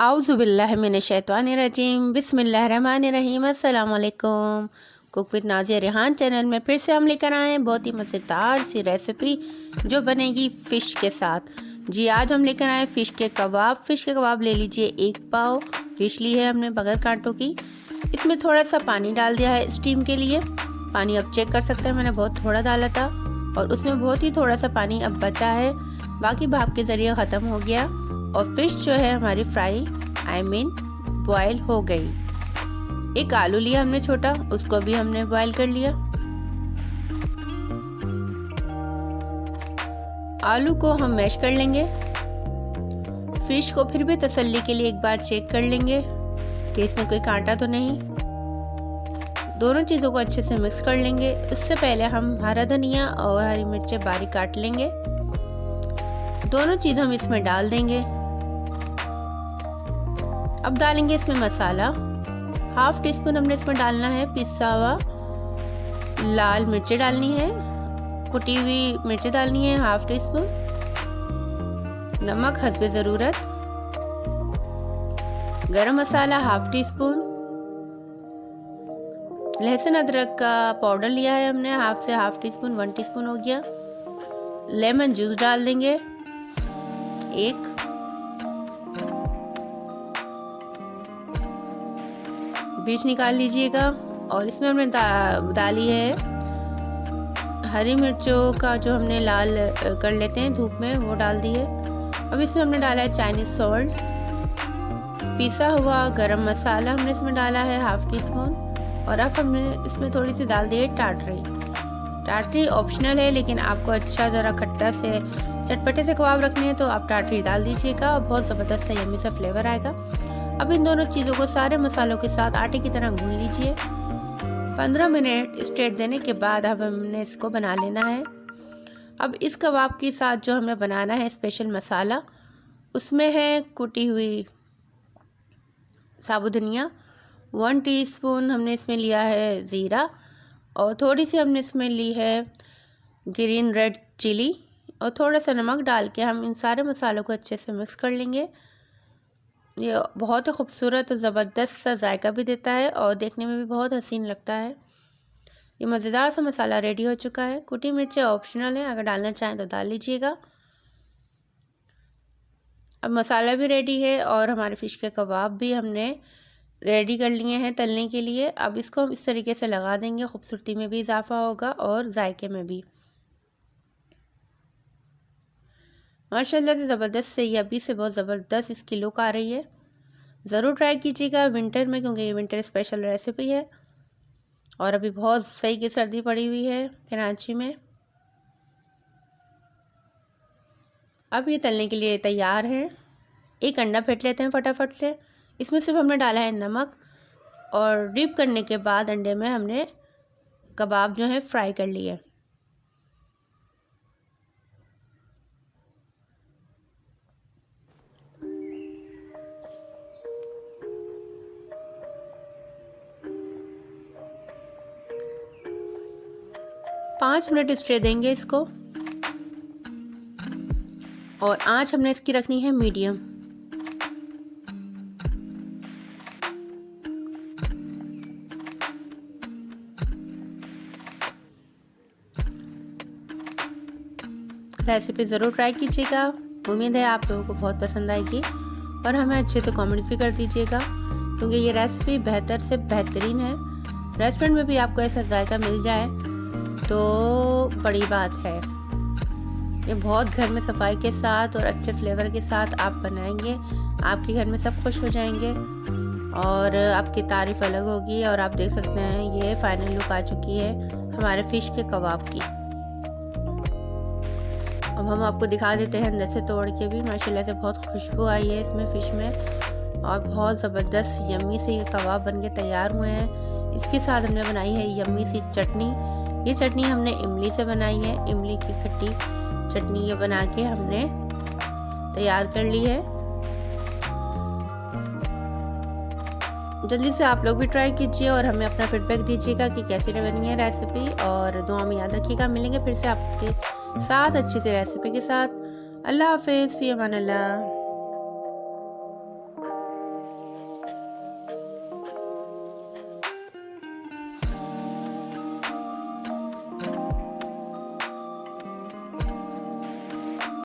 आऊज़ुबिल्लाहिमिनश्शैतानिर्रजीम बिस्मिल्लाहिर्रहमानिर्रहीम। अस्सलाम वालेकुम। Cook with Nazia Rehan channel में फिर से हम लेकर आए हैं बहुत ही मज़ेदार सी रेसिपी जो बनेगी फ़िश के साथ। जी आज हम लेकर आए फ़िश के कबाब। फ़िश के कबाब ले लीजिए 1 पाव फ़िश ली है हमने बगैर कांटों की। इसमें थोड़ा सा पानी डाल दिया है स्टीम के लिए। पानी आप चेक कर सकते हैं, मैंने बहुत थोड़ा डाला था और उसमें बहुत ही थोड़ा सा पानी अब बचा है, बाकी भाप के ज़रिए ख़त्म हो गया और फिश जो है हमारी फ्राई बॉयल हो गई। एक आलू लिया हमने छोटा, उसको भी हमने बॉयल कर लिया। आलू को हम मैश कर लेंगे। फिश को फिर भी तसल्ली के लिए एक बार चेक कर लेंगे कि इसमें कोई कांटा तो नहीं। दोनों चीज़ों को अच्छे से मिक्स कर लेंगे। उससे पहले हम हरा धनिया और हरी मिर्चें बारीक काट लेंगे। दोनों चीज़ हम इसमें डाल देंगे। अब डालेंगे इसमें मसाला। 1/2 टीस्पून हमने इसमें डालना है पिसा हुआ लाल मिर्चें डालनी है, कुटी हुई मिर्चें डालनी है 1/2 टीस्पून। नमक हस्बे ज़रूरत। गरम मसाला 1/2 टीस्पून। लहसुन अदरक का पाउडर लिया है हमने 1/2 से 1/2 टीस्पून, 1 टीस्पून हो गया। लेमन जूस डाल देंगे 1। बीज निकाल लीजिएगा। और इसमें हमने डाली है हरी मिर्चों का जो हमने लाल कर लेते हैं धूप में, वो डाल दी है। अब इसमें हमने डाला है चाइनीज सॉल्ट। पिसा हुआ गरम मसाला हमने इसमें डाला है 1/2 टीस्पून। और अब हमने इसमें थोड़ी सी डाल दी है टाटरी। टाटरी ऑप्शनल है, लेकिन आपको अच्छा ज़रा खट्टा से चटपटे से कबाब रखने हैं तो आप टाटरी डाल दीजिएगा और बहुत ज़बरदस्त सा यम्मी सा फ्लेवर आएगा। अब इन दोनों चीज़ों को सारे मसालों के साथ आटे की तरह गूंद लीजिए। 15 मिनट स्टेट देने के बाद अब हमने इसको बना लेना है। अब इस कबाब के साथ जो हमें बनाना है स्पेशल मसाला, उसमें है कुटी हुई साबुत धनिया, 1 टीस्पून हमने इसमें लिया है ज़ीरा और थोड़ी सी हमने इसमें ली है ग्रीन रेड चिली और थोड़ा सा नमक डाल के हम इन सारे मसालों को अच्छे से मिक्स कर लेंगे। ये बहुत ही खूबसूरत और ज़बरदस्त सा जायका भी देता है और देखने में भी बहुत हसीन लगता है। ये मज़ेदार सा मसाला रेडी हो चुका है। कुटी मिर्चें ऑप्शनल है, अगर डालना चाहें तो डाल लीजिएगा। अब मसाला भी रेडी है और हमारे फ़िश के कबाब भी हमने रेडी कर लिए हैं तलने के लिए। अब इसको हम इस तरीके से लगा देंगे, खूबसूरती में भी इजाफा होगा और जायके में भी। माशाल्लाह से ज़बरदस्त से अभी से बहुत ज़बरदस्त इसकी लुक आ रही है। ज़रूर ट्राई कीजिएगा विंटर में, क्योंकि ये विंटर स्पेशल रेसिपी है और अभी बहुत सही की सर्दी पड़ी हुई है कराची में। अब ये तलने के लिए तैयार है। एक अंडा फेंट लेते हैं फटाफट से। इसमें सिर्फ हमने डाला है नमक और डिप करने के बाद अंडे में हमने कबाब जो है फ्राई कर लिए। पाँच मिनट स्टे देंगे इसको और आंच हमने इसकी रखनी है मीडियम। रेसिपी ज़रूर ट्राई कीजिएगा। उम्मीद है आप लोगों को बहुत पसंद आएगी और हमें अच्छे से कमेंट भी कर दीजिएगा, क्योंकि ये रेसिपी बेहतर से बेहतरीन है। रेस्टोरेंट में भी आपको ऐसा जायका मिल जाए तो बड़ी बात है। ये बहुत घर में सफाई के साथ और अच्छे फ्लेवर के साथ आप बनाएंगे, आपके घर में सब खुश हो जाएंगे और आपकी तारीफ़ अलग होगी। और आप देख सकते हैं ये फाइनल लुक आ चुकी है हमारे फ़िश के कबाब की। अब हम आपको दिखा देते हैं अंदर से तोड़ के भी। माशाल्लाह से बहुत खुशबू आई है इसमें फ़िश में और बहुत ज़बरदस्त यम्मी से ये कबाब बन के तैयार हुए हैं। इसके साथ हमने बनाई है यम्मी सी चटनी। ये चटनी हमने इमली से बनाई है, इमली की खट्टी चटनी ये बना के हमने तैयार कर ली है। जल्दी से आप लोग भी ट्राई कीजिए और हमें अपना फीडबैक दीजिएगा कि कैसी बनी है रेसिपी। और दुआ में याद रखिएगा, मिलेंगे फिर से आपके साथ अच्छी सी रेसिपी के साथ। अल्लाह हाफिज़, फ़ी अमान अल्लाह।